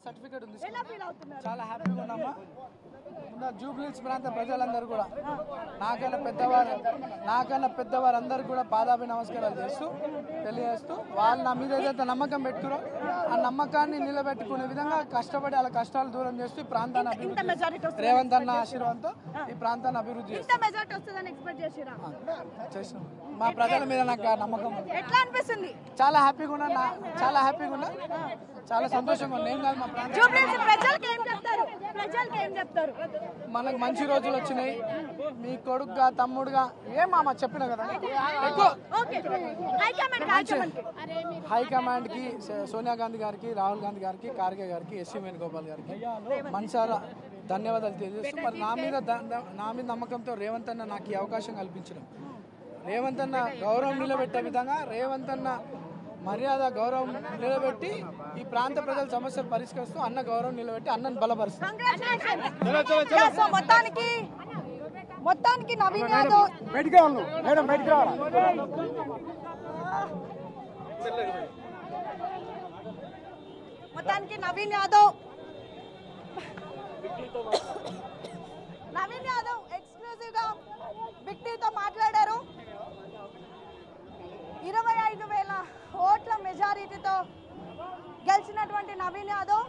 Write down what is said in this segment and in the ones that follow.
Certificate ఉంది. చాలా హ్యాపీగా ఉన్నామా. జూబ్లీహిల్స్ ప్రాంత ప్రజలందరూ కూడా నాకన్నా పెద్దవారు అందరూ కూడా పాదాభి నమస్కారాలు చేస్తూ తెలియజేస్తూ వాళ్ళు నా మీద ఏదైతే నమ్మకం పెట్టుకురో ఆ నమ్మకాన్ని నిలబెట్టుకునే విధంగా కష్టపడి వాళ్ళ కష్టాలు దూరం చేస్తూ ఈ ప్రాంతాన్ని రేవంత్ అన్న ఆశీర్వాదంతో ఈ ప్రాంతాన్ని అభివృద్ధి చేస్తాం. మా ప్రజల మీద నాకు నమ్మకం. ఎట్లా అనిపిస్తుంది? చాలా హ్యాపీగా ఉన్నా చాలా సంతోషంగా ఉంది. ఏం కాదు, మా మనకు మంచి రోజులు వచ్చినాయి. మీ కొడుకుగా తమ్ముడుగా ఏం మామ చెప్పినా కదా ఎక్కువ హైకమాండ్ కి సోనియా గాంధీ గారికి, రాహుల్ గాంధీ గారికి, ఖార్గే గారికి, ఎస్సీ వేణుగోపాల్ గారికి మనసారా ధన్యవాదాలు తెలియజేస్తూ మరి నా మీద నమ్మకంతో రేవంత్ అన్న నాకు ఈ అవకాశం కల్పించడం, రేవంత్ అన్న గౌరవం నిలబెట్టే విధంగా రేవంత్ అన్న మర్యాద గౌరవం నిలబెట్టి ఈ ప్రాంత ప్రజల సమస్యలు పరిష్కరిస్తూ అన్న గౌరవం నిలబెట్టి అన్నను బలపరుస్తాం. మొత్తానికి నవీన్ యాదవ్ ఎక్స్క్లూజివ్ గా బిగ్టీతో మాట్లాడారు. 25,000 ఓట్ల మెజారిటీతో గెలిచినటువంటి నవీన్ యాదవ్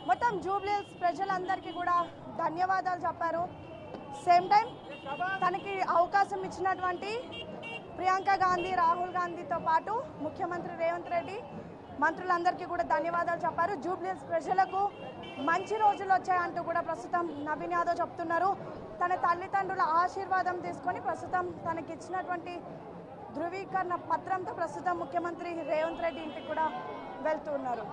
మొత్తం జూబ్లీహిల్స్ ప్రజలందరికీ కూడా ధన్యవాదాలు చెప్పారు. సేమ్ టైం తనకి అవకాశం ఇచ్చినటువంటి ప్రియాంక గాంధీ, రాహుల్ గాంధీతో పాటు ముఖ్యమంత్రి రేవంత్ రెడ్డి, మంత్రులందరికీ కూడా ధన్యవాదాలు చెప్పారు. జూబ్లీహిల్స్ ప్రజలకు మంచి రోజులు వచ్చాయంటూ కూడా ప్రస్తుతం నవీన్ యాదవ్ చెప్తున్నారు. తన తల్లిదండ్రుల ఆశీర్వాదం తీసుకొని ప్రస్తుతం తనకి ఇచ్చినటువంటి ధృవీకరణ పత్రంతో ప్రస్తుతం ముఖ్యమంత్రి రేవంత్ రెడ్డి ఇంటికి కూడా వెళ్తున్నారు.